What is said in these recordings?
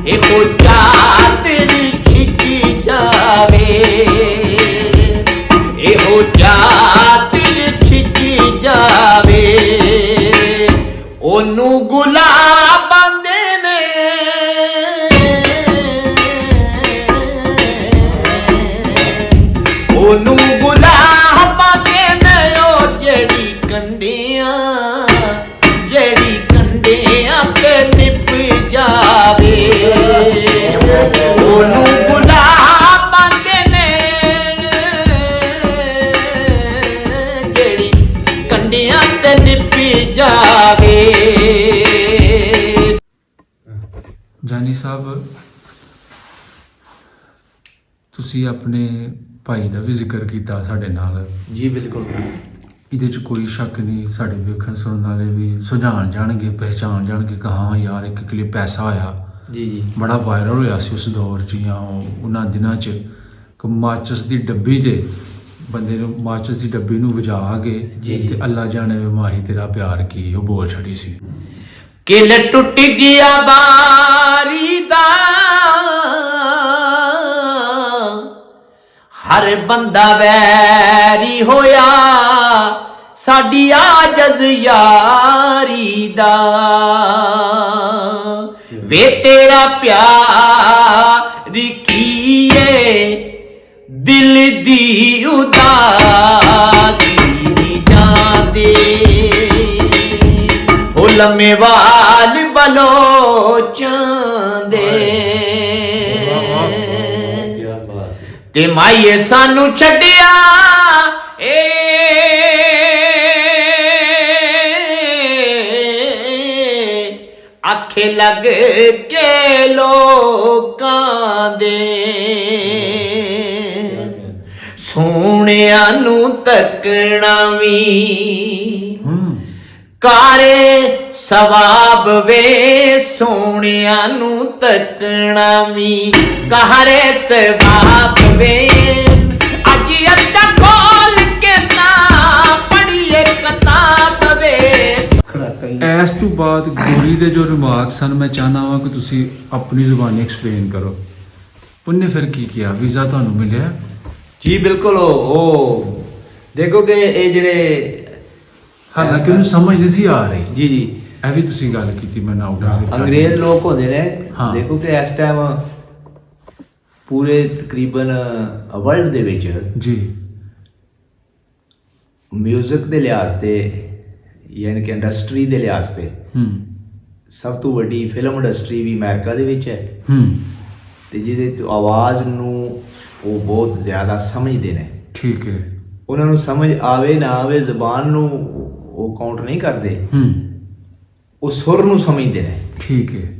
ਇਹੋ ਚਾਦਰ ਖਿੱਚੀ ਜਾਵੇ, ਇਹੋ ਚਾਦਰ ਖਿੱਚੀ ਜਾਵੇ, ਉਹਨੂੰ ਗੁਲਾਬਾਂ ਦੇ ਨੇ ਉਹਨੂੰ ਗੁਲਾਬਾਂ ਦੇ ਨੇ, ਉਹ ਜਿਹੜੀ ਕੰਡਿਆਂ ਤੇ ਨਿਪ ਜਾਵੇ, ਉਹਨੂੰ ਗੁਲਾਬਾਂ ਦੇ ਨੇ, ਜਿਹੜੀ ਕੰਡਿਆਂ ਤੇ ਨਿਪ ਜਾਵੇ। ਜਾਨੀ ਸਾਹਿਬ, ਤੁਸੀਂ ਆਪਣੇ ਭਾਈ ਦਾ ਵੀ ਜ਼ਿਕਰ ਕੀਤਾ ਸਾਡੇ ਨਾਲ। ਜੀ ਬਿਲਕੁਲ, ਇਹਦੇ 'ਚ ਕੋਈ ਸ਼ੱਕ ਨਹੀਂ, ਸਾਡੇ ਵੇਖਣ ਸੁਣਨ ਵਾਲੇ ਵੀ ਸੁਝਾਣ ਜਾਣਗੇ, ਪਹਿਚਾਣ ਜਾਣਗੇ ਕਿ ਹਾਂ ਯਾਰ ਇੱਕ ਕਲਿੱਪ ਐਸਾ ਹੋਇਆ ਜੀ ਜੀ, ਬੜਾ ਵਾਇਰਲ ਹੋਇਆ ਸੀ ਉਸ ਦੌਰ 'ਚ ਜਾਂ ਉਹਨਾਂ ਦਿਨਾਂ 'ਚ ਕਿ ਮਾਚਸ ਦੀ ਡੱਬੀ 'ਤੇ ਬੰਦੇ ਨੂੰ ਮਾਚਸ ਦੀ ਡੱਬੀ ਨੂੰ ਵਜਾ ਕੇ ਤੇ ਅੱਲਾ ਜਾਣੇ ਵੇ ਮਾਹੀ ਤੇਰਾ ਪਿਆਰ ਕੀ ਉਹ ਬੋਲ ਛੜੀ ਸੀ। ਕਿਲ ਟੁੱਟ ਗਿਆ ਬਾਰੀ ਦਾ, ਹਰ ਬੰਦਾ ਵੈਰੀ ਹੋਇਆ, ਸਾਡੀ ਆਜਜ਼ ਯਾਰੀ ਦਾ, ਵੇ ਤੇਰਾ ਪਿਆਰ ਕੀਏ ਦਿਲ ਦੀ ਉਦਾਸੀ ਨੀ ਜਾਂਦੇ, ਹੋ ਲੰਮੇ ਵਾਲ ਬਲੋਚਾਂ ਦੇ, ਤੇ ਮਾਈਏ ਸਾਨੂੰ ਛੱਡਿਆ ਏ ਆਖੇ ਲੱਗ ਕੇ ਲੋਕਾਂ ਦੇ, ਸੋਹਣਿਆਂ ਨੂੰ ਤੱਕਣਾ ਵੀ ਕਾਰੇ ਸਵਾਬ ਵੇ, ਸੋਹਣਿਆਂ ਨੂੰ ਤੱਕਣਾ ਵੀ ਕਾਰੇ ਸਵਾਬ ਵੇ, ਅੱਜ ਅੱਖਾਂ ਖੋਲ ਕੇ ਨਾ ਪੜ੍ਹੀਏ ਕਿਤਾਬ ਵੇ। ਇਸ ਤੋਂ ਬਾਅਦ ਗੋਰੀ ਦੇ ਜੋ ਰਿਮਾਰਕਸ ਸਨ, ਮੈਂ ਚਾਹੁੰਦਾ ਹਾਂ ਕਿ ਤੁਸੀਂ ਆਪਣੀ ਜ਼ੁਬਾਨੀ ਐਕਸਪਲੇਨ ਕਰੋ। ਉਹਨੇ ਫਿਰ ਕੀ ਕੀਤਾ? ਵੀਜ਼ਾ ਤੁਹਾਨੂੰ ਮਿਲਿਆ? ਜੀ ਬਿਲਕੁਲ, ਉਹ ਦੇਖੋ ਕਿ ਇਹ ਜਿਹੜੇ ਹਾਲਾਂਕਿ ਉਹਨੂੰ ਸਮਝ ਨਹੀਂ ਸੀ ਆ ਰਹੀ। ਜੀ ਜੀ, ਇਹ ਵੀ ਤੁਸੀਂ ਗੱਲ ਕੀਤੀ, ਮੈਂ ਨਾਉਟ ਅੰਗਰੇਜ਼ ਲੋਕ ਹੁੰਦੇ ਨੇ। ਹਾਂ। ਦੇਖੋ ਕਿ ਇਸ ਟਾਈਮ ਪੂਰੇ ਤਕਰੀਬਨ ਵਰਲਡ ਦੇ ਵਿੱਚ ਜੀ ਮਿਊਜ਼ਿਕ ਦੇ ਲਿਹਾਜ਼ ਤੇ ਯਾਨੀ ਕਿ ਇੰਡਸਟਰੀ ਦੇ ਲਿਹਾਜ਼ ਤੇ ਸਭ ਤੋਂ ਵੱਡੀ ਫਿਲਮ ਇੰਡਸਟਰੀ ਵੀ ਅਮਰੀਕਾ ਦੇ ਵਿੱਚ ਹੈ, ਤੇ ਜਿਹਦੇ ਤੋਂ ਆਵਾਜ਼ ਨੂੰ ਉਹ ਬਹੁਤ ਜ਼ਿਆਦਾ ਸਮਝਦੇ ਨੇ। ਠੀਕ ਹੈ, ਉਹਨਾਂ ਨੂੰ ਸਮਝ ਆਵੇ ਨਾ ਆਵੇ, ਜ਼ਬਾਨ ਨੂੰ ਉਹ ਕਾਊਂਟ ਨਹੀਂ ਕਰਦੇ, ਉਹ ਸੁਰ ਨੂੰ ਸਮਝਦੇ ਨੇ। ਠੀਕ ਹੈ,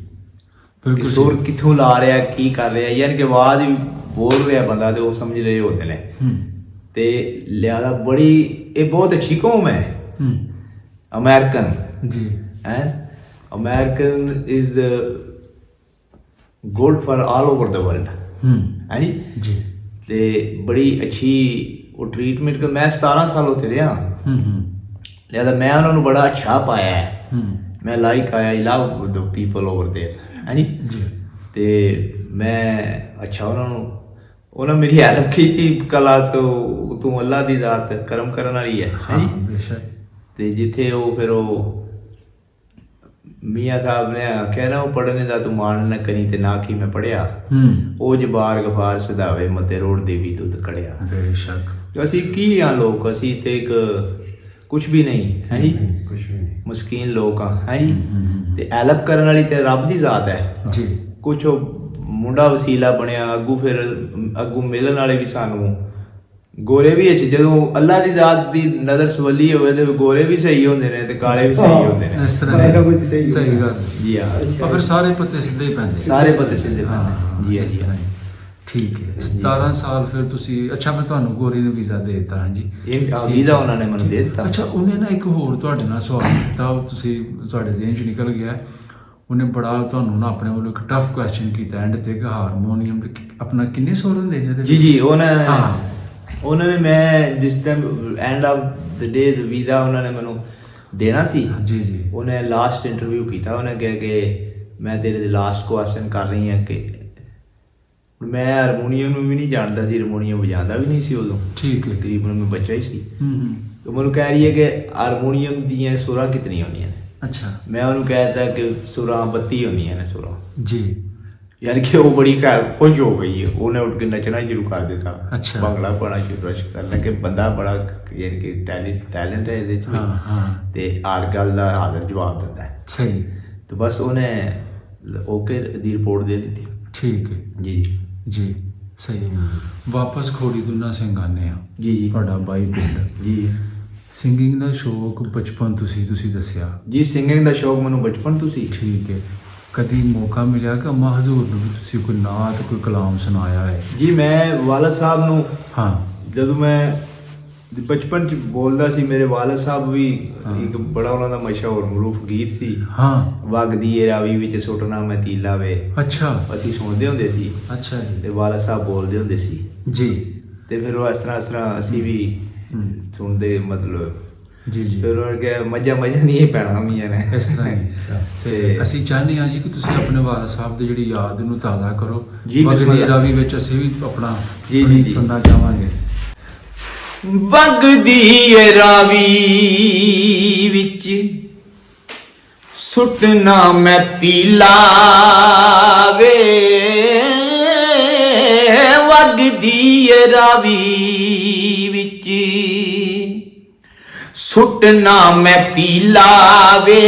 ਬਿਲਕੁਲ। ਸੁਰ ਕਿੱਥੋਂ ਲਾ ਰਿਹਾ, ਕੀ ਕਰ ਰਿਹਾ, ਯਾਨੀ ਕਿ ਆਵਾਜ਼ ਵੀ ਬੋਲ ਰਿਹਾ ਬੰਦਾ ਤੇ ਉਹ ਸਮਝ ਰਹੇ ਹੁੰਦੇ ਨੇ। ਤੇ ਲਿਆਦਾ ਬੜੀ ਇਹ ਬਹੁਤ ਅੱਛੀ ਕੌਮ ਹੈ ਅਮਰੀਕਨ ਜੀ, ਹੈ। American is good for all over the world ਹੈ ਜੀ। ਤੇ ਬੜੀ ਅੱਛੀ ਉਹ ਟ੍ਰੀਟਮੈਂਟ ਕਿ ਮੈਂ 17 ਸਾਲ ਉੱਥੇ ਰਿਹਾ, ਲਿਆਦਾ ਮੈਂ ਉਹਨਾਂ ਨੂੰ ਬੜਾ ਅੱਛਾ ਪਾਇਆ ਹੈ। ਮੈਂ like I love the people over there ਹੈ ਜੀ। ਤੇ ਮੈਂ ਅੱਛਾ ਉਹਨਾਂ ਮੇਰੀ ਹੈਲਪ ਕੀਤੀ, ਕਲਾ ਤੋਂ ਤੂੰ ਅੱਲਾ ਦੀ ਜ਼ਾਤ ਕਰਮ ਕਰਨ ਵਾਲੀ ਹੈ ਜੀ। ਤੇ ਜਿੱਥੇ ਉਹ ਫਿਰ ਉਹ ਮੀਆਂ ਸਾਹਿਬ ਨੇ ਆਖਿਆ ਨਾ, ਉਹ ਪੜ੍ਹਨੇ ਦਾ ਤੂੰ ਮਾਣ ਨਾ ਕਰੀ ਤੇ ਨਾ ਕੀ ਮੈਂ ਪੜ੍ਹਿਆ, ਉਹ ਜਬਾਰ ਗਫਾਰ ਸਦਾਵੇ ਮਤੇ ਰੋਡ ਦੇ ਵੀ ਦੁੱਧ ਕੜਿਆ। ਬੇਸ਼ੱਕ ਅਸੀਂ ਕੀ ਆ ਲੋਕ, ਅਸੀਂ ਤੇ ਇੱਕ ਕੁਛ ਵੀ ਨਹੀਂ ਹੈ ਜੀ, ਕੁਛ ਵੀ ਨਹੀਂ, ਮਸਕੀਨ ਲੋਕ ਆ ਹੈ ਜੀ। ਤੇ ਹੈਲਪ ਕਰਨ ਵਾਲੀ ਤੇ ਰੱਬ ਦੀ ਜ਼ਾਤ ਹੈ ਜੀ। ਕੁਛ ਉਹ ਮੁੰਡਾ ਵਸੀਲਾ ਬਣਿਆ, ਫਿਰ ਅੱਗੂ ਮਿਲਣ ਵਾਲੇ ਵੀ ਸਾਨੂੰ ਗੋਰੇ ਵੀ ਵਿੱਚ ਜਦੋਂ ਅੱਲਾ ਦੀ ਜ਼ਾਤ ਦੀ ਨਜ਼ਰ ਸਵੱਲੀ ਹੋਵੇ ਤੇ ਗੋਰੇ ਵੀ ਸਹੀ ਹੁੰਦੇ ਨੇ ਤੇ ਕਾਲੇ ਵੀ ਸਹੀ ਹੁੰਦੇ ਨੇ। ਇਸ ਤਰ੍ਹਾਂ ਸਹੀ ਗੱਲ ਜੀ। ਹਾਂ, ਫਿਰ ਸਾਰੇ ਪੱਤੇ ਸਿੱਧੇ ਹੀ ਪੈਂਦੇ, ਸਾਰੇ ਪੱਤੇ ਸਿੱਧੇ ਪੈਂਦੇ ਜੀ। ਜੀ ਠੀਕ ਹੈ। 17 ਸਾਲ ਫਿਰ ਤੁਸੀਂ, ਅੱਛਾ ਫਿਰ ਤੁਹਾਨੂੰ ਗੋਰੀ ਨੇ ਵੀਜ਼ਾ ਦੇ ਦਿੱਤਾ? ਹਾਂਜੀ, ਇਹ ਵੀਜ਼ਾ ਉਹਨਾਂ ਨੇ ਮੈਨੂੰ ਦੇ ਦਿੱਤਾ। ਅੱਛਾ, ਉਹਨੇ ਨਾ ਇੱਕ ਹੋਰ ਤੁਹਾਡੇ ਨਾਲ ਸਵਾਲ ਕੀਤਾ, ਉਹ ਤੁਸੀਂ ਤੁਹਾਡੇ ਜ਼ਿਹਨ 'ਚ ਨਿਕਲ ਗਿਆ। ਉਹਨੇ ਬੜਾ ਤੁਹਾਨੂੰ ਨਾ ਆਪਣੇ ਵੱਲੋਂ ਇੱਕ ਟਫ ਕੁਐਸਚਨ ਕੀਤਾ ਐਂਡ ਤੇ ਕਿ ਹਾਰਮੋਨੀਅਮ ਤੇ ਆਪਣਾ ਕਿੰਨੇ ਸੁਰ ਹੁੰਦੇ ਨੇ? ਜੀ ਜੀ, ਉਹਨਾਂ ਨੇ ਮੈਂ ਜਿਸ time end of the day the visa ਉਹਨਾਂ ਨੇ ਮੈਨੂੰ ਦੇਣਾ ਸੀ ਜੀ ਜੀ, ਉਹਨੇ ਲਾਸਟ ਇੰਟਰਵਿਊ ਕੀਤਾ। ਉਹਨੇ ਕਿਹਾ ਕਿ ਮੈਂ ਤੇਰੇ ਲਾਸਟ ਕੁਐਸਚਨ ਕਰ ਰਹੀ ਹਾਂ ਕਿ ਮੈਂ ਹਾਰਮੋਨੀਅਮ ਨੂੰ ਵੀ ਨਹੀਂ ਜਾਣਦਾ ਸੀ, ਹਾਰਮੋਨੀਅਮ ਵਜਾਉਂਦਾ ਵੀ ਨਹੀਂ ਸੀ ਉਦੋਂ, ਠੀਕ ਹੈ। ਤਕਰੀਬਨ ਮੈਂ ਬੱਚਾ ਹੀ ਸੀ। ਹੂੰ। ਉਹ ਮੈਨੂੰ ਕਹਿ ਰਹੀ ਹੈ ਕਿ ਹਾਰਮੋਨੀਅਮ ਦੀਆਂ ਸੁਰਾਂ ਕਿਤਨੀਆਂ ਹੁੰਦੀਆਂ ਨੇ। ਅੱਛਾ ਮੈਂ ਉਹਨੂੰ ਕਹਿ ਦਿੱਤਾ ਕਿ ਸੁਰਾਂ 32 ਹੁੰਦੀਆਂ ਨੇ ਸੁਰਾਂ। ਜੀ। ਯਾਨੀ ਕਿ ਉਹ ਬੜੀ ਖੁਸ਼ ਹੋ ਗਈ, ਉਹਨੇ ਉੱਠ ਕੇ ਨੱਚਣਾ ਸ਼ੁਰੂ ਕਰ ਦਿੱਤਾ, ਅੱਛਾ। ਭੰਗੜਾ ਪਾਉਣਾ ਸ਼ੁਰੂ ਕਰ ਲਿਆ ਕਿ ਬੰਦਾ ਬੜਾ ਯਾਨੀ ਕਿ ਟੈਲੈਂਟ ਹੈ ਇਹਦੇ 'ਚ ਵੀ। ਹਾਂ। ਤੇ ਹਰ ਗੱਲ ਦਾ ਹਾਜ਼ਰ ਜਵਾਬ ਦਿੰਦਾ ਹੈ। ਸਹੀ। ਤੇ ਬਸ ਉਹਨੇ ਓਕੇ ਦੀ ਰਿਪੋਰਟ ਦੇ ਦਿੱਤੀ। ਠੀਕ ਹੈ ਜੀ ਜੀ। ਸਹੀ। ਵਾਪਸ ਖੋੜੀ ਦੁਨਾ ਸਿੰਘ ਆਨੇ ਆ। ਜੀ ਤੁਹਾਡਾ ਬਾਈ ਪਿੰਡ। ਜੀ। ਸਿੰਗਿੰਗ ਦਾ ਸ਼ੌਕ ਬਚਪਨ ਤੁਸੀਂ ਦੱਸਿਆ। ਜੀ ਸਿੰਗਿੰਗ ਦਾ ਸ਼ੌਕ ਮੈਨੂੰ ਬਚਪਨ ਤੋਂ ਸੀ। ਠੀਕ ਹੈ। ਕਦੀ ਮੌਕਾ ਮਿਲਿਆ ਕਿ ਅੰਮਾ ਹਜ਼ੂਰ ਨੂੰ ਵੀ ਤੁਸੀਂ ਕੋਈ ਨਾਤ ਕੋਈ ਕਲਾਮ ਸੁਣਾਇਆ ਹੈ? ਜੀ ਮੈਂ ਵਾਲਦ ਸਾਹਿਬ ਨੂੰ, ਹਾਂ। ਜਦੋਂ ਮੈਂ ਬਚਪਨ 'ਚ ਬੋਲਦਾ ਸੀ, ਮੇਰੇ ਵਾਲਦ ਸਾਹਿਬ ਵੀ ਇੱਕ ਬੜਾ ਉਹਨਾਂ ਦਾ ਮਸ਼ਹੂਰ ਮਰੂਫ ਗੀਤ ਸੀ, ਹਾਂ। ਵਗਦੀ ਏ ਰਾਵੀ ਵਿੱਚ ਸੁੱਟਣਾ ਮੈਂ ਤੀਲਾ ਵੇ। ਅੱਛਾ ਅਸੀਂ ਸੁਣਦੇ ਹੁੰਦੇ ਸੀ। ਅੱਛਾ ਜੀ। ਤੇ ਵਾਲਦ ਸਾਹਿਬ ਬੋਲਦੇ ਹੁੰਦੇ ਸੀ ਜੀ। ਤੇ ਫਿਰ ਉਹ ਇਸ ਤਰ੍ਹਾਂ ਅਸੀਂ ਵੀ ਸੁਣਦੇ, ਮਤਲਬ ਜੀ ਜੀ। ਫਿਰ ਉਹਨਾਂ ਕੇ ਮਜ਼ਾ ਨਹੀਂ ਇਹ ਪੈਣਾ ਹੁੰਦੀਆਂ ਨੇ ਇਸ ਤਰ੍ਹਾਂ ਹੀ। ਤੇ ਅਸੀਂ ਚਾਹੁੰਦੇ ਹਾਂ ਜੀ ਕਿ ਤੁਸੀਂ ਆਪਣੇ ਵਾਲਦ ਸਾਹਿਬ ਦੀ ਜਿਹੜੀ ਯਾਦ ਨੂੰ ਤਾਜ਼ਾ ਕਰੋ। ਜੀ, ਵਗਦੀ ਬਿਸਮਿਲ੍ਲਾ। ਰਾਵੀ ਵਿੱਚ ਅਸੀਂ ਵੀ ਆਪਣਾ ਜੀ। ਸੁਣਨਾ ਚਾਹਾਂਗੇ। ਵਗਦੀ ਏ ਰਾਵੀ ਵਿੱਚ ਸੁੱਟਣਾ ਮੈਂ ਤੀਲਾ ਵੇ, ਵਗਦੀ ਏ ਰਾਵੀ ਵਿੱਚ ਸੁੱਟਣਾ ਮੈਂ ਤੀਲਾ ਵੇ,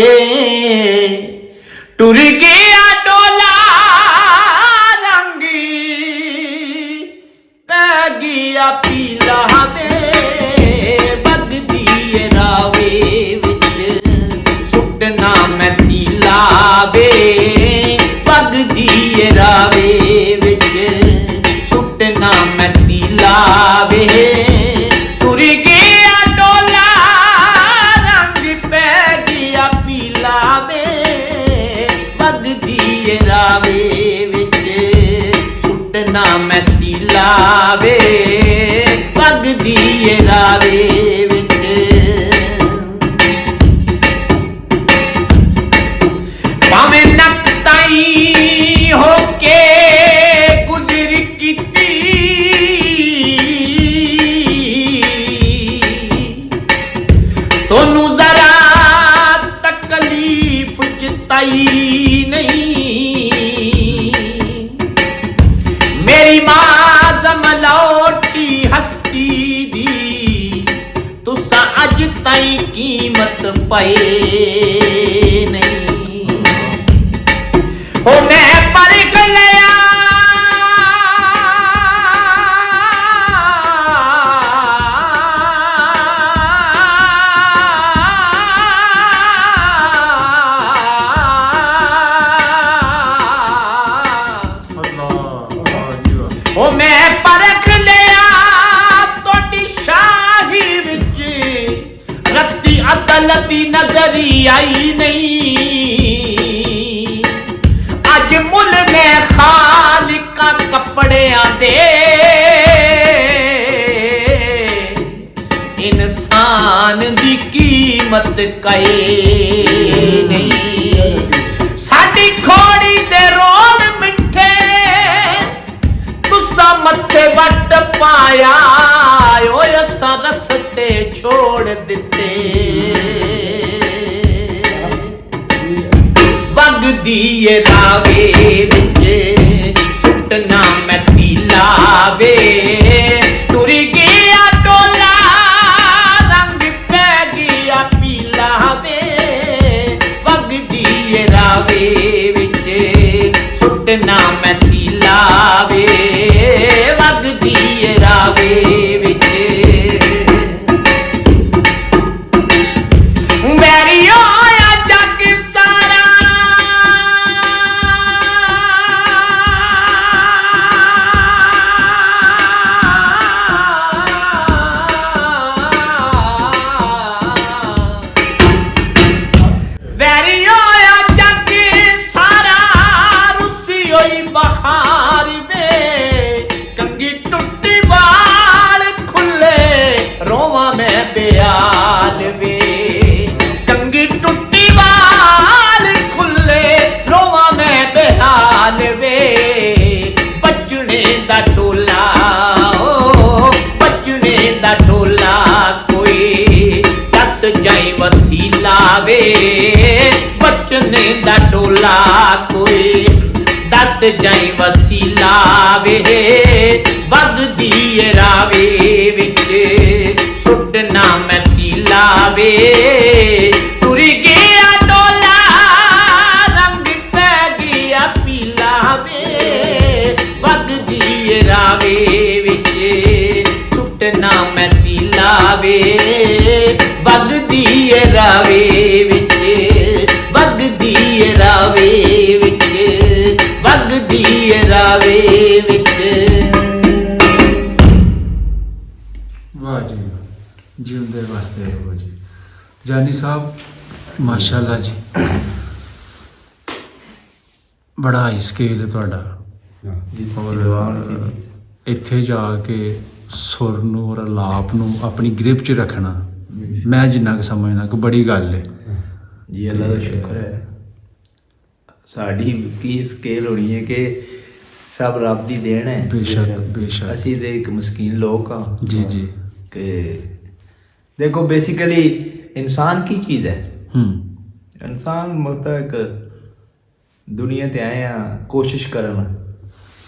ਟੁਰ ਗਿਆ ਡੋਲਾ ਰੰਗੀ ਪੈ ਗਿਆ ਪੀਲਾ ਵੇ, ਵਗਦੀ ਏ ਰਾਵੇ ਵਿੱਚ ਸੁੱਟਣਾ ਮੈਂ ਤੀਲਾ ਵੇ, ਵਗਦੀ ਏ ਰਾਵੇ ਵਿੱਚ ਸੁੱਟਣਾ ਮੈਂ ਤੀਲਾ ਵੇ, ਟੁਰ ਗਿਆ ਡੋਲਾ ਰੰਗ ਪੈ ਗਿਆ ਪੀਲਾ ਵੇ, ਵਗਦੀ ਏ ਰਾਵੇ ਵਿੱਚ ਸੁੱਟਣਾ ਮੈਂ ਤੀਲਾ ਵੇ, ਵਗਦੀ ਏ ਰਾਵੇ ਵਿੱਚ। ਭਾਵੇਂ ਨਕਤਾਈ ਹੋ ਕੇ ਗੁਜ਼ਰ ਕੀਤੀ, ਤੁਹਾਨੂੰ ਜ਼ਰਾ ਤਕਲੀਫ ਜਤਾਈ ਨਹੀਂ, ਮੇਰੀ ਮਾਂ ਜਮਲੌਟੀ ਹਸਤੀ ਦੀ ਤੁਸਾਂ ਅੱਜ ਤਾਈਂ ਕੀਮਤ ਪਏ ਨਹੀਂ, ਹੋ ਮੈਂ ਪਰਖ ਲਿਆ ਉਹ ਮੈਂ ਪਰਖ ਲਿਆ ਤੁਹਾਡੀ ਸ਼ਾਹੀ ਵਿੱਚ, ਰੱਤੀ ਅਦਲਤ ਦੀ ਨਜ਼ਰੀ ਆਈ ਨਹੀਂ, ਅੱਜ ਮੁੱਲ ਨੇ ਖਾਲਿਕਾਂ ਕੱਪੜਿਆਂ ਦੇ, ਇਨਸਾਨ ਦੀ ਕੀਮਤ ਕਏ ਨਹੀਂ, ਸਾਡੀ ਖੋੜੀ ਦੇ ਰੋਣ ਮਿੱਠੇ ਤੁਸਾਂ ਮੱਥੇ ਵੱਟ ਪਾਇਆ, ਓਏ ਅਸਾਂ ਰਸਤੇ ਛੋੜ ਦਿੱਤੇ, ਵਗਦੀ ਏ ਰਾਵੇ ਵਿੱਚ ਸੁੱਟਣਾ ਮੈਂ ਤੀਲਾ ਵੇ, ਟੁਰ ਗਿਆ ਡੋਲਾ ਰੰਗ ਪੈ ਗਿਆ ਪੀਲਾ ਵੇ, ਵਗਦੀ ਏ ਰਾਵੇ ਵਿੱਚ ਸੁੱਟਣਾ ਮੈਂ ਤੀਲਾ ਵੇ, ਵਗਦੀ ਏ ਰਾਵੇ ਵਿੱਚ। ਵੈਰੀ ਹੋਇਆ ਜੱਗ ਸਾਰਾ ਵੈਰੀ ਹੋਇਆ ਜੱਗ ਸਾਰਾ, ਰੁੱਸੀ ਹੋਈ ਬਹਾ ਜਾਈ ਵਸੀਲਾ ਵੇ ਵਗਦੀ ਏ ਰਾਵੇ ਵਿੱਚ ਸੁੱਟ ਨਾ ਮੈਂ ਪੀਲਾ ਵੇ ਤੁਰ ਗਿਆ ਡੋਲਾ ਰੰਗ ਪੈ ਗਿਆ ਪੀਲਾ ਵੇ ਵਗਦੀ ਏ ਰਾਵੇ ਵਿੱਚ ਸੁੱਟ ਨਾ ਮੈਂ ਪੀਲਾ ਵੇ ਵਗਦੀ ਏ ਰਾਵੇ ਵਿੱਚ ਵਗਦੀ ਏ ਰਾਵੇ ਵਿੱਚ ਵਗਦੀ ਏ ਰਾਵੇ ਵਿੱਚ। ਵਾਹ ਜੀ ਵਾਹ, ਜਿਉਂਦੇ ਵਾਸਤੇ ਰਹੋ ਜੀ ਜਾਨੀ ਸਾਹਿਬ, ਮਾਸ਼ਾਅੱਲਾ ਜੀ, ਬੜਾ ਹਾਈ ਸਕੇਲ ਹੈ ਤੁਹਾਡਾ। ਔਰ ਇੱਥੇ ਜਾ ਕੇ ਸੁਰ ਨੂੰ ਔਰ ਅਲਾਪ ਨੂੰ ਆਪਣੀ ਗ੍ਰਿਪ 'ਚ ਰੱਖਣਾ, ਮੈਂ ਜਿੰਨਾ ਕੁ ਸਮਝਣਾ ਕਿ ਬੜੀ ਗੱਲ ਹੈ ਜੀ। ਅੱਲਾ ਦਾ ਸ਼ੁਕਰ ਹੈ, ਸਾਡੀ ਕੀ ਸਕੇਲ ਹੋਣੀ ਹੈ ਕਿ ਸਭ ਰੱਬ ਦੀ ਦੇਣ ਹੈ। ਬੇਸ਼ੱਕ ਬੇਸ਼ੱਕ ਅਸੀਂ ਤੇ ਇੱਕ ਮਸਕੀਨ ਲੋਕ ਹਾਂ ਜੀ ਜੀ। ਕਿ ਦੇਖੋ ਬੇਸਿਕਲੀ ਇਨਸਾਨ ਕੀ ਚੀਜ਼ ਹੈ? ਇਨਸਾਨ ਮਤਲਬ ਇੱਕ ਦੁਨੀਆ ਤੇ ਆਏ ਆ ਕੋਸ਼ਿਸ਼ ਕਰਨ।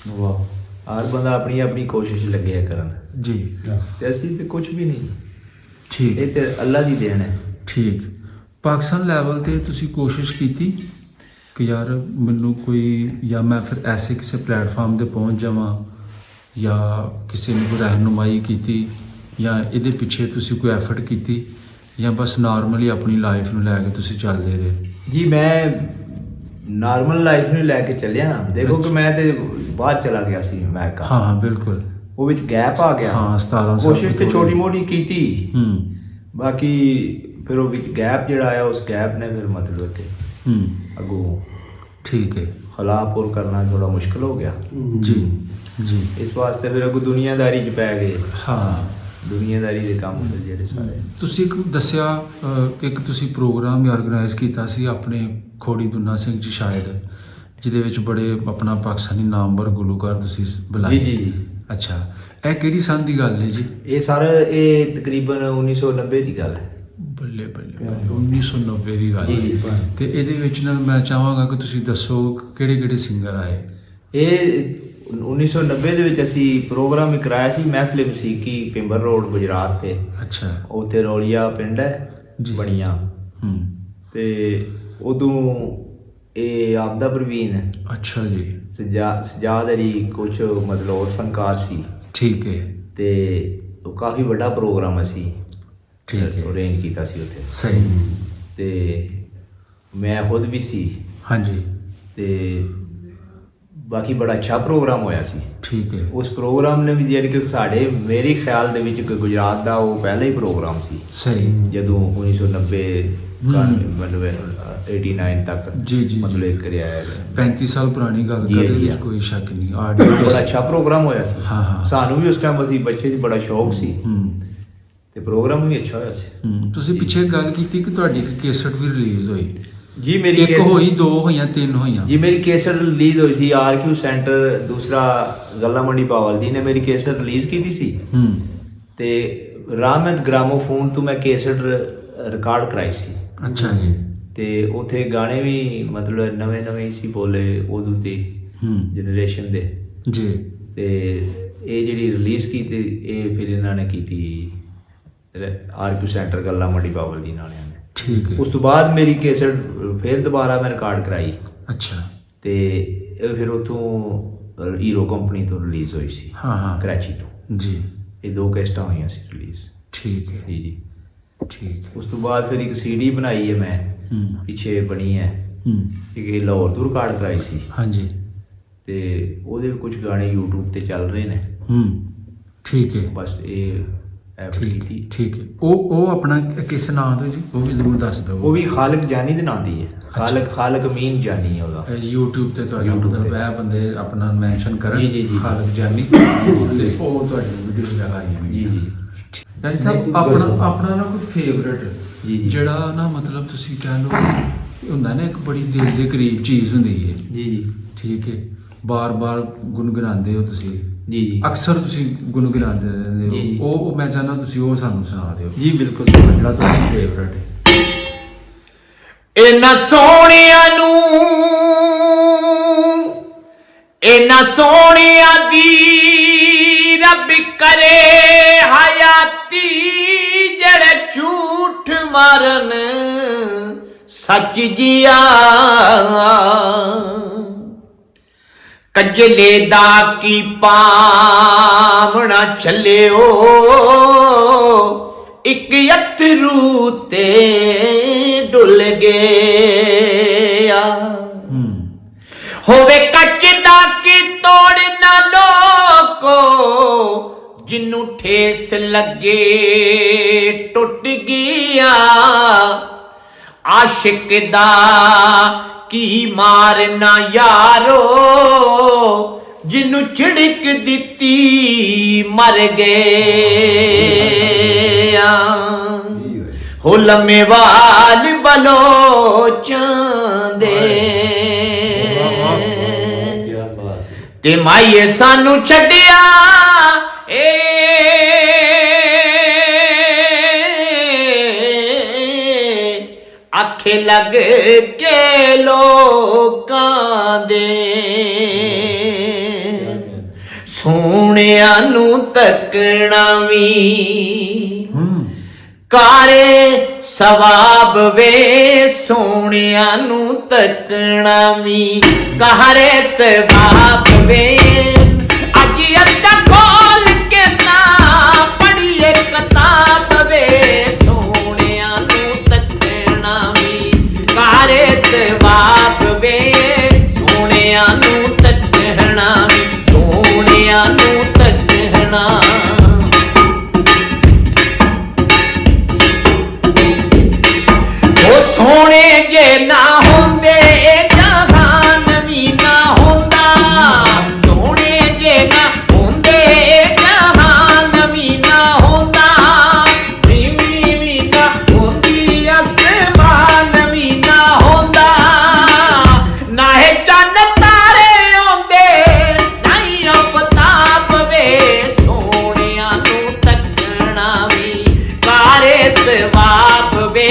ਵਾਹ, ਹਰ ਬੰਦਾ ਆਪਣੀ ਆਪਣੀ ਕੋਸ਼ਿਸ਼ ਲੱਗਿਆ ਕਰਨ ਜੀ, ਤੇ ਅਸੀਂ ਤੇ ਕੁਝ ਵੀ ਨਹੀਂ। ਠੀਕ, ਇਹ ਤੇ ਅੱਲਾ ਦੀ ਦੇਣ ਹੈ। ਠੀਕ। ਪਾਕਿਸਤਾਨ ਲੈਵਲ ਤੇ ਤੁਸੀਂ ਕੋਸ਼ਿਸ਼ ਕੀਤੀ ਕਿ ਯਾਰ ਮੈਨੂੰ ਕੋਈ, ਜਾਂ ਮੈਂ ਫਿਰ ਐਸੇ ਕਿਸੇ ਪਲੇਟਫਾਰਮ ਤੇ ਪਹੁੰਚ ਜਾਵਾਂ, ਜਾਂ ਕਿਸੇ ਨੇ ਕੋਈ ਰਹਿਨੁਮਾਈ ਕੀਤੀ, ਜਾਂ ਇਹਦੇ ਪਿੱਛੇ ਤੁਸੀਂ ਕੋਈ ਐਫਰਟ ਕੀਤੀ, ਜਾਂ ਬਸ ਨਾਰਮਲੀ ਆਪਣੀ ਲਾਈਫ ਨੂੰ ਲੈ ਕੇ ਤੁਸੀਂ ਚੱਲਦੇ ਰਹੇ? ਜੀ ਮੈਂ ਨਾਰਮਲ ਲਾਈਫ ਨੂੰ ਲੈ ਕੇ ਚੱਲਿਆ। ਦੇਖੋ ਕਿ ਮੈਂ ਤੇ ਬਾਹਰ ਚਲਾ ਗਿਆ ਸੀ ਅਮਰੀਕਾ। ਹਾਂ ਹਾਂ ਬਿਲਕੁਲ। ਉਹ ਵਿੱਚ ਗੈਪ ਆ ਗਿਆ। ਹਾਂ 17 ਸਾਲ ਕੋਸ਼ਿਸ਼ ਤੇ ਛੋਟੀ ਮੋਟੀ ਕੀਤੀ, ਬਾਕੀ ਫਿਰ ਉਹ ਵਿੱਚ ਗੈਪ ਜਿਹੜਾ ਆਇਆ, ਉਸ ਗੈਪ ਨੇ ਫਿਰ ਮਤਲਬ ਕਿ ਅੱਗੋਂ ਠੀਕ ਹੈ ਹਾਲਾਤ ਪੂਰ ਕਰਨਾ ਥੋੜਾ ਮੁਸ਼ਕਲ ਹੋ ਗਿਆ ਜੀ ਜੀ। ਇਸ ਵਾਸਤੇ ਫਿਰ ਅੱਗੋਂ ਦੁਨੀਆਦਾਰੀ 'ਚ ਪੈ ਗਏ। ਹਾਂ, ਦੁਨੀਆਦਾਰੀ ਦੇ ਕੰਮ ਹੁੰਦੇ ਜਿਹੜੇ ਸਾਰੇ। ਤੁਸੀਂ ਇੱਕ ਦੱਸਿਆ ਕਿ ਇੱਕ ਤੁਸੀਂ ਪ੍ਰੋਗਰਾਮ ਆਰਗੇਨਾਈਜ਼ ਕੀਤਾ ਸੀ ਆਪਣੇ ਖੋੜੀ ਦੁਨਾ ਸਿੰਘ ਜੀ ਸ਼ਾਇਦ, ਜਿਹਦੇ ਵਿੱਚ ਬੜੇ ਆਪਣਾ ਪਾਕਿਸਤਾਨੀ ਨਾਮਵਰ ਗੁਲੂਕਾਰ ਤੁਸੀਂ ਬੁਲਾਏ। ਜੀ ਜੀ ਜੀ। ਅੱਛਾ, ਇਹ ਕਿਹੜੀ ਸੰਨ ਦੀ ਗੱਲ ਹੈ ਜੀ? ਇਹ ਸਰ ਇਹ ਤਕਰੀਬਨ 1990 ਦੀ ਗੱਲ ਹੈ। ਬੱਲੇ ਬੱਲੇ, 1990 ਦੀ ਗੱਲ ਜੀ ਹੈ। ਜੀ। ਤੇ ਇਹਦੇ ਵਿੱਚ ਨਾ ਮੈਂ ਚਾਹਾਂਗਾ ਕਿ ਤੁਸੀਂ ਦੱਸੋ ਕਿਹੜੇ ਕਿਹੜੇ ਸਿੰਗਰ ਆਏ। ਇਹ 1990 ਦੇ ਵਿੱਚ ਅਸੀਂ ਪ੍ਰੋਗਰਾਮ ਹੀ ਕਰਾਇਆ ਸੀ, ਮਹਿਫਿਲ ਮਸੀਕੀ, ਪਿੰਬਰ ਰੋਡ ਗੁਜਰਾਤ ਤੇ। ਅੱਛਾ ਉੱਥੇ ਰੌਲੀਆ ਪਿੰਡ ਹੈ ਜੀ। ਬਣੀਆਂ। ਤੇ ਉਦੋਂ ਇਹ ਆਪਦਾ ਪ੍ਰਵੀਨ, ਅੱਛਾ ਜੀ, ਸਜਾਦ ਅਲੀ, ਕੁਛ ਮਤਲਬ ਹੋਰ ਫਨਕਾਰ ਸੀ। ਠੀਕ ਹੈ, ਤੇ ਉਹ ਕਾਫੀ ਵੱਡਾ ਪ੍ਰੋਗਰਾਮ ਅਸੀਂ ਠੀਕ ਹੈ, ਅਰੇਂਜ ਕੀਤਾ ਸੀ ਉੱਥੇ। ਸਹੀ। ਤੇ ਮੈਂ ਖੁਦ ਵੀ ਸੀ। ਹਾਂਜੀ, ਤੇ ਬਾਕੀ ਬੜਾ ਅੱਛਾ ਪ੍ਰੋਗਰਾਮ ਹੋਇਆ ਸੀ। ਠੀਕ ਹੈ, ਉਸ ਪ੍ਰੋਗਰਾਮ ਨੇ ਵੀ ਜਿਹੜੀ ਕਿ ਸਾਡੇ ਮੇਰੇ ਖਿਆਲ ਦੇ ਵਿੱਚ ਗੁਜਰਾਤ ਦਾ ਉਹ ਪਹਿਲਾ ਹੀ ਪ੍ਰੋਗਰਾਮ ਸੀ ਸਹੀ। ਜਦੋਂ 1990 ਮਤਲਬ 89 ਤੱਕ ਜੀ ਜੀ ਮਤਲਬ ਜੀ। ਇਹ ਕਰਿਆ ਹੈ। 35 ਸਾਲ ਪੁਰਾਣੀ ਗੱਲ ਜੀ, ਕਰ ਜੀ, ਵਿੱਚ ਕੋਈ ਸ਼ੱਕ ਨਹੀਂ। ਆਡੀਓ ਬੜਾ ਅੱਛਾ ਪ੍ਰੋਗਰਾਮ ਹੋਇਆ ਸੀ। ਹਾਂ, ਹਾਂ। ਸਾਨੂੰ ਵੀ ਉਸ ਟਾਈਮ ਅਸੀਂ ਬੱਚੇ ਸੀ, ਬੜਾ ਸ਼ੌਕ ਸੀ ਤੇ ਪ੍ਰੋਗਰਾਮ ਵੀ ਅੱਛਾ ਹੋਇਆ ਸੀ। ਤੁਸੀਂ ਪਿੱਛੇ ਗੱਲ ਕੀਤੀ ਕਿ ਤੁਹਾਡੀ ਇੱਕ ਕੇਸਟ ਵੀ ਰਿਲੀਜ਼ ਹੋਈ। ਜੀ ਮੇਰੀ ਇੱਕ ਹੋਈ, ਦੋ ਹੋਈਆਂ, ਤਿੰਨ ਹੋਈਆਂ? ਜੀ ਮੇਰੀ ਕੇਸਟ ਰਿਲੀਜ਼ ਹੋਈ ਸੀ ਆਰਕਿਊ ਸੈਂਟਰ, ਦੂਸਰਾ ਗੱਲਾ ਮੰਡੀ ਪਾਵਲਦੀ ਨੇ ਮੇਰੀ ਕੇਸਟ ਰਿਲੀਜ਼ ਕੀਤੀ ਸੀ। ਤੇ ਰਾਮਦ ਗ੍ਰਾਮੋਫੋਨ ਤੋਂ ਮੈਂ ਕੇਸਟ ਰਿਕਾਰਡ ਕਰਾਈ ਸੀ। ਅੱਛਾ ਜੀ। ਤੇ ਉਥੇ ਗਾਣੇ ਵੀ ਮਤਲਬ ਨਵੇਂ ਨਵੇਂ ਸੀ ਬੋਲੇ ਉਦੋਂ ਦੀ ਜਨਰੇਸ਼ਨ ਦੇ ਜੀ। ਤੇ ਇਹ ਜਿਹੜੀ ਰਿਲੀਜ਼ ਕੀਤੀ ਇਹ ਫਿਰ ਇਹਨਾਂ ਨੇ ਕੀਤੀ ਆਰਕਿਊ ਸੈਂਟਰ ਗੱਲਾ ਮੰਡੀ ਪਾਵਲਦੀ ਵਾਲਿਆਂ ਨੇ। ਠੀਕ ਹੈ। ਉਸ ਤੋਂ ਬਾਅਦ ਮੇਰੀ ਕੇਸਟ ਫਿਰ ਦੁਬਾਰਾ ਮੈਂ ਰਿਕਾਰਡ ਕਰਾਈ। ਅੱਛਾ। ਤੇ ਇਹ ਫਿਰ ਉਥੋਂ ਹੀਰੋ ਕੰਪਨੀ ਤੋਂ ਰਿਲੀਜ਼ ਹੋਈ ਸੀ। ਹਾਂ ਹਾਂ, ਕਰਾਚੀ ਤੋਂ। ਜੀ। ਇਹ ਦੋ ਕੈਸਟਾਂ ਹੋਈਆਂ ਸੀ ਰਿਲੀਜ਼। ਠੀਕ ਹੈ ਜੀ ਜੀ। ਠੀਕ ਹੈ। ਉਸ ਤੋਂ ਬਾਅਦ ਫਿਰ ਇੱਕ ਸੀਡੀ ਬਣਾਈ ਹੈ ਮੈਂ, ਪਿੱਛੇ ਬਣੀ ਹੈ ਇੱਕ, ਇਹ ਲਾਹੌਰ ਤੋਂ ਰਿਕਾਰਡ ਕਰਾਈ ਸੀ। ਹਾਂਜੀ। ਤੇ ਉਹਦੇ ਵੀ ਕੁਝ ਗਾਣੇ YouTube ਤੇ ਚੱਲ ਰਹੇ ਨੇ। ਠੀਕ ਹੈ। ਬਸ ਇਹ ਐਫਰਟ ਕੀਤੀ। ਠੀਕ ਹੈ। ਉਹ ਆਪਣਾ ਕਿਸ ਨਾਂ ਤੋਂ ਜੀ? ਉਹ ਵੀ ਜ਼ਰੂਰ ਦੱਸ ਦਿਓ। ਉਹ ਵੀ ਖਾਲਕ ਜਾਨੀ ਦੇ ਨਾਂ ਦੀ ਹੈ। ਖਾਲਕ ਅਮੀਨ ਜਾਨੀ ਹੈ ਉਹਦਾ। YouTube ਤੇ ਤੁਹਾਡਾ ਮਤਲਬ ਇਹ ਬੰਦੇ ਆਪਣਾ ਮੈਂਸ਼ਨ ਕਰਨ। ਜੀ ਜੀ ਜੀ। ਖਾਲਕ ਜਾਨੀ ਤੇ ਉਹ ਤੁਹਾਡੀ ਵੀਡੀਓ ਲਗਾਈ ਹੈ। ਜੀ ਜੀ। ਯਾਨੀ ਸਾਹਿਬ ਆਪਣਾ ਨਾ ਕੋਈ ਫੇਵਰੇਟ ਜੀ ਜੀ। ਜਿਹੜਾ ਨਾ ਮਤਲਬ ਤੁਸੀਂ ਕਹਿ ਲਓ ਹੁੰਦਾ ਨਾ ਇੱਕ ਬੜੀ ਦਿਲ ਦੇ ਕਰੀਬ ਚੀਜ਼ ਹੁੰਦੀ ਹੈ। ਜੀ ਜੀ। ਠੀਕ ਹੈ। ਬਾਰ-ਬਾਰ ਗੁੰਗੁਣਾਉਂਦੇ ਹੋ ਤੁਸੀਂ। ਜੀ ਜੀ। ਅਕਸਰ ਤੁਸੀਂ ਗੁੰਗੁਣਾਉਂਦੇ ਰਹਿੰਦੇ ਜੀ। ਹੋ। ਉਹ ਮੈਂ ਚਾਹੁੰਦਾ ਤੁਸੀਂ ਉਹ ਸਾਨੂੰ ਸੁਣਾ ਦਿਓ ਜੀ ਬਿਲਕੁਲ। ਜਿਹੜਾ ਤੁਹਾਡਾ ਫੇਵਰੇਟ ਹੈ। ਇਹਨਾਂ ਸੋਹਣਿਆਂ ਨੂੰ इन्हां सोहणियां दी रब करे हयाती, जेड़े झूठ मारन सच जिया। कजले दा की पामना चलियो, एक अथरू ते डुल गया। होवे कच दा की तोड़ ना लोको, जिन्नू ठेस लगे टुट गया। आशिक दा की मारना यारो, जिन्नू छिड़क दिती मर गया। हो लम्मे वाल बलोचां दे, ते माईए सानू छड्डिया आखे लग के लोकां दे। सोहणिया नू तकना वी कारे सवाब वे, सोहणिया नू तकना वी कारे सवाब वे। अज अखा खोल के ना पढ़िए किताब वे, सोहणिया नू तकना वी कारे सवाब वे। सोहणिया नू तकना वी, सोहणिया नू तकना। सोने जे ना होंदे जहान भी ना होंदा, सोने जे ना होंदे जहान भी ना होंदा। ज़मीन भी ना होंदी, आसमान भी ना होंदा। ना है चन्न तारे होंदे, ना ही आफताब वे। सोहणिया नू तकना वी कारे सवाब वे,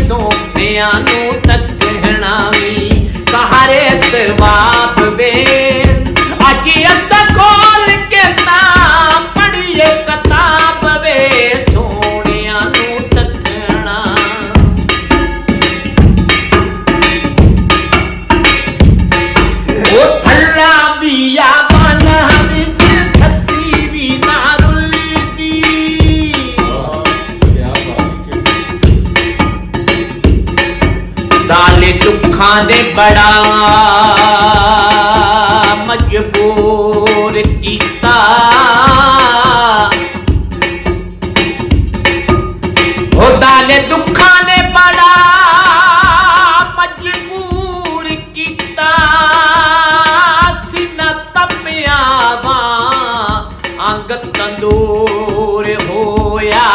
सोहणिया नू तकना वी कारे सवाब वे। अज अख खोल के ना पढ़िए किताब वे, सोहणिया नू तकना। ओ थल्ला बिया बना विच सस्सी भी ना रुली दी। दाले दुखां ने बड़ा मजबूर कीता। ओ दाले दुखां ने बड़ा मजबूर कीता। सीना तपिया वा अंग तंदूर होया।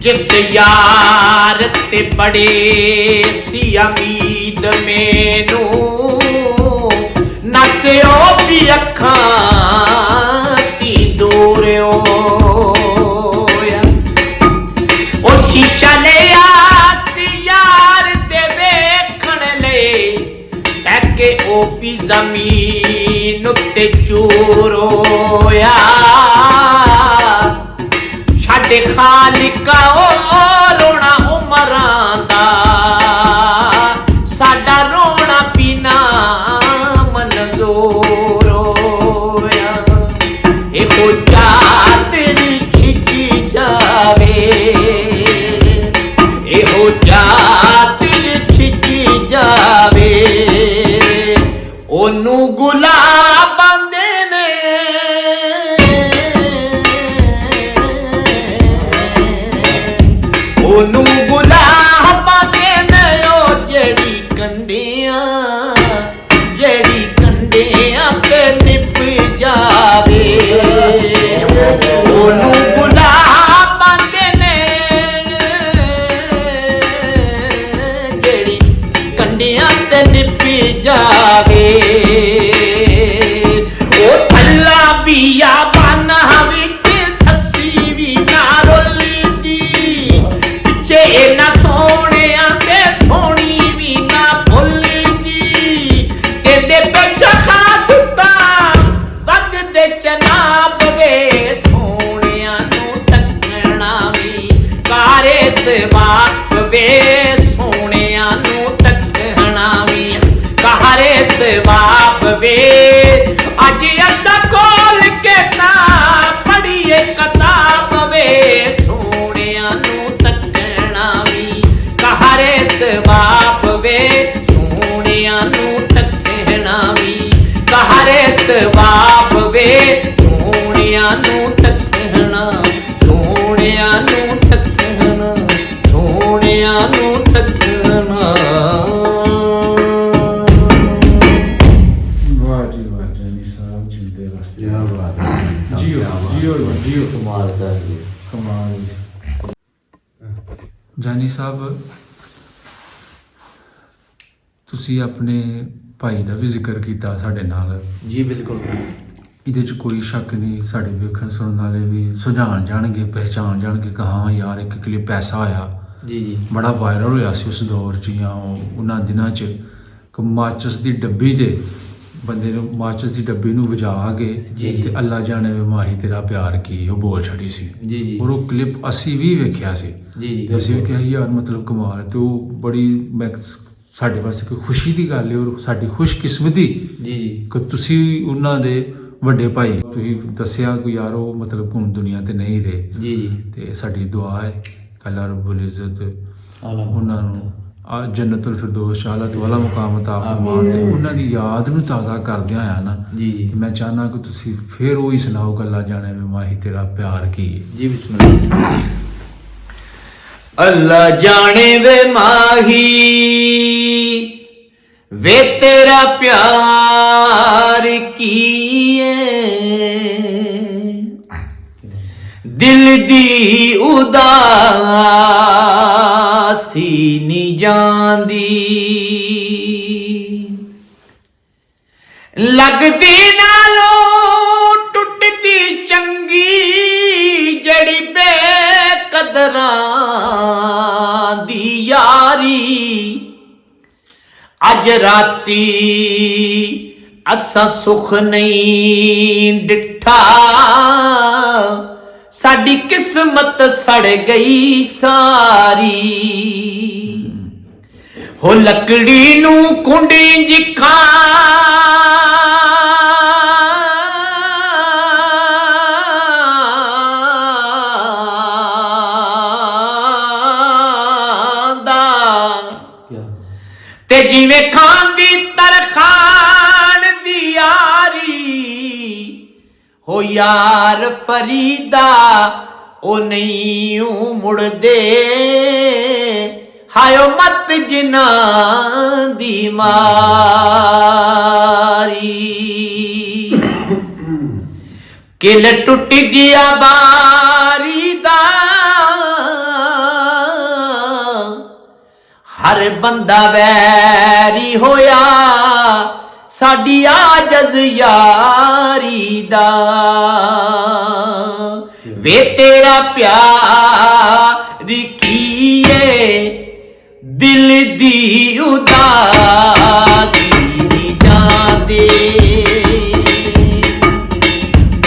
जिस यार ते बड़े सी उम्मीद मैनू, नस्यो भी अखां ती दूर होया। ओ शीशा ले आसी यार दे वेखण ले, टैके ओ भी जमीन उत्ते चूर होया। छड्ड खालिका ओ रोना उमरां दा, साडा रोना पीना मंजूर होया। एहो जात खिची जावे, एहो जात खिची जावे। ओनू गुलाब दे ने ओनू गुलाब दे ने, ओ जेड़ी कंडियां ते निप जावे। ओनू गुलाब दे ने, जेड़ी कंडियां ते निप जावे। ओ थल्ला बिया बाना विच सस्सी भी ना रोली दी। पिछे ना सोहणिया ते सोहणी भी ना भुल्ली दी। ਸਵਾਬ ਵੇ ਅੱਜ ਅੱਧਾ ਖੋਲ ਕੇ ਤਾਂ ਪੜੀਏ ਕਿਤਾਬ ਵੇ ਸੋਹਣਿਆਂ ਨੂੰ ਤੱਕਣਾ ਵੀ ਕਹਾਰੇ ਸਵਾਬ ਵੇ ਸੋਹਣਿਆਂ ਨੂੰ ਤੱਕਣਾ ਵੀ ਕਹਾਰੇ ਸਵਾਬ ਵੇ ਸੋਹਣਿਆਂ ਨੂੰ ਤੱਕਣਾ ਸੋਹਣਿਆਂ ਨੂੰ ਤੱਕਣਾ ਸੋਹਣਿਆਂ ਨੂੰ ਤੱਕਣਾ ਵਾਹ ਜੀ ਵਾਹ ਜਾਨੀ ਸਾਹਿਬ ਜਿੰਦੇ ਵਾਸਤੇ ਕੀ ਬਾਤ ਹੈ ਜੀਓ ਜੀਓ ਕਮਾਲ ਦਾ ਜੀ ਕਮਾਲ ਜਾਨੀ ਸਾਹਿਬ ਤੁਸੀਂ ਆਪਣੇ ਭਾਈ ਦਾ ਵੀ ਜ਼ਿਕਰ ਕੀਤਾ ਸਾਡੇ ਨਾਲ ਜੀ ਬਿਲਕੁਲ ਇਹਦੇ 'ਚ ਕੋਈ ਸ਼ੱਕ ਨਹੀਂ ਸਾਡੇ ਵੇਖਣ ਸੁਣਨ ਵਾਲੇ ਵੀ ਸੁਝਾਣ ਜਾਣਗੇ ਪਹਿਚਾਣ ਜਾਣਗੇ ਕਿ ਹਾਂ ਯਾਰ ਇੱਕ ਕਲਿੱਪ ਐਸਾ ਆਇਆ ਜੀ ਜੀ ਬੜਾ ਵਾਇਰਲ ਹੋਇਆ ਸੀ ਉਸ ਦੌਰ 'ਚ ਜਾਂ ਉਹਨਾਂ ਦਿਨਾਂ 'ਚ ਕਿ ਮਾਚਿਸ ਦੀ ਡੱਬੀ ਤੇ ਬੰਦੇ ਨੂੰ ਮਾਚਿਸ ਦੀ ਡੱਬੀ ਨੂੰ ਵਜਾ ਕੇ ਜੀ। ਤੇ ਅੱਲਾ ਜਾਣੇ ਵੇ ਮਾਹੀ ਤੇਰਾ ਪਿਆਰ ਕੀ ਉਹ ਬੋਲ ਛੜੀ ਸੀ ਜੀ ਜੀ ਔਰ ਉਹ ਕਲਿੱਪ ਅਸੀਂ ਵੀ ਵੇਖਿਆ ਸੀ ਜੀ ਜੀ ਤੇ ਅਸੀਂ ਵੀ ਕਿਹਾ ਯਾਰ ਮਤਲਬ ਕਮਾਲ ਹੈ ਤੇ ਉਹ ਬੜੀ ਸਾਡੇ ਵਾਸਤੇ ਕੋਈ ਖੁਸ਼ੀ ਦੀ ਗੱਲ ਹੈ ਔਰ ਸਾਡੀ ਖੁਸ਼ਕਿਸਮਤੀ ਜੀ ਜੀ ਕਿ ਤੁਸੀਂ ਉਹਨਾਂ ਦੇ ਵੱਡੇ ਭਾਈ ਤੁਸੀਂ ਦੱਸਿਆ ਕਿ ਯਾਰ ਉਹ ਮਤਲਬ ਹੁਣ ਦੁਨੀਆ ਤੇ ਨਹੀਂ ਰਹੇ ਜੀ ਜੀ ਤੇ ਸਾਡੀ ਦੁਆ ਹੈ ਕਿ ਅੱਲਾ ਰੱਬੁਲ ਇੱਜ਼ਤ ਉਹਨਾਂ ਨੂੰ ਜੰਨਤੁਲ ਫਿਰਦੌਸ ਆਲਾ ਦੁਆਲਾ ਮੁਕਾਮ ਅਤਾ ਫਰਮਾਉਣ ਤੇ ਉਹਨਾਂ ਦੀ ਯਾਦ ਨੂੰ ਤਾਜ਼ਾ ਕਰਦਿਆਂ ਆ ਨਾ ਜੀ ਜੀ ਤੇ ਮੈਂ ਚਾਹਨਾ ਕਿ ਤੁਸੀਂ ਫਿਰ ਉਹ ਹੀ ਸੁਣਾਓ ਕਿ ਅੱਲਾ ਜਾਣੇ ਵੇ ਮਾਹੀ ਤੇਰਾ ਪਿਆਰ ਕੀ ਜੀ ਬਿਸਮਿਲ੍ਲਾ ਅੱਲਾ ਜਾਣੇ ਵੇ ਮਾਹੀ ਵੇ ਤੇਰਾ ਪਿਆਰ ਕੀਏ ਦਿਲ ਦੀ ਉਦਾਸੀ ਨੀ ਜਾਂਦੀ ਲੱਗਦੀ ਨਾਲੋਂ ਟੁੱਟਦੀ ਚੰਗੀ ਜਿਹੜੀ ਬੇਕਦਰਾਂ ਦੀ ਯਾਰੀ ਅੱਜ ਰਾਤੀ ਅਸਾਂ ਸੁਖ ਨਹੀਂ ਡਿਠਾ ਸਾਡੀ ਕਿਸਮਤ ਸੜ ਗਈ ਸਾਰੀ ਹੋ ਲੱਕੜੀ ਨੂੰ ਕੁੰਡੀ ਜਿਖਾਂ ਤੇ ਜਿਵੇਂ ਖਾਨ ਦੀ ਤਰਖਾਨ ਦੀ ਯਾਰੀ ਹੋ ਯਾਰ ਫਰੀਦਾ ਉਹ ਨਹੀਂ ਮੁੜਦੇ ਹਾਇਓ ਮਤ ਜਿਨ੍ਹਾਂ ਦੀ ਮਾਰੀ ਕਿਲ ਟੁੱਟ ਗਿਆ ਬਾਰੀ ਦਾ ਹਰ ਬੰਦਾ ਵੈਰੀ ਹੋਇਆ ਸਾਡੀ ਆਜਜ਼ ਯਾਰੀ ਦਾ ਵੇ ਤੇਰਾ ਪਿਆਰ ਕੀਏ ਦਿਲ ਦੀ ਉਦਾਸੀ ਨੀ ਜਾਂਦੇ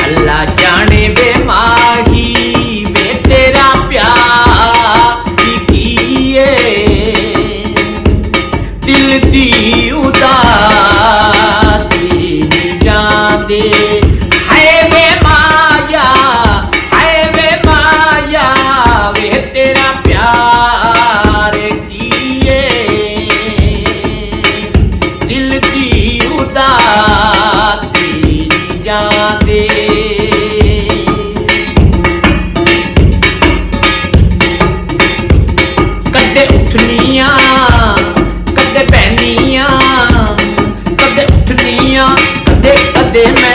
ਅੱਲਾ ਜਾਣੇ ਵੇ ਮਾਹੀ ਵੇ ਤੇਰਾ ਪਿਆਰ ਕੀਏ ਦਿਲ ਦੀ ਉਦਾਸੀ ਨੀ ਜਾਂਦੇ ਹਾਏ ਵੇ ਮਾਇਆ ਵੇ ਤੇਰਾ ਪਿਆਰ ਕੀਏ ਦਿਲ ਦੀ ਉਦਾਸੀ ਨੀ ਜਾਂਦੇ ਕਦੇ ਉੱਠਨੀਆਂ ਕਦੇ ਪੈਨੀਆਂ ਕਦੇ ਉੱਠਨੀਆਂ ਕਦੇ ਕਦੇ ਮੈਂ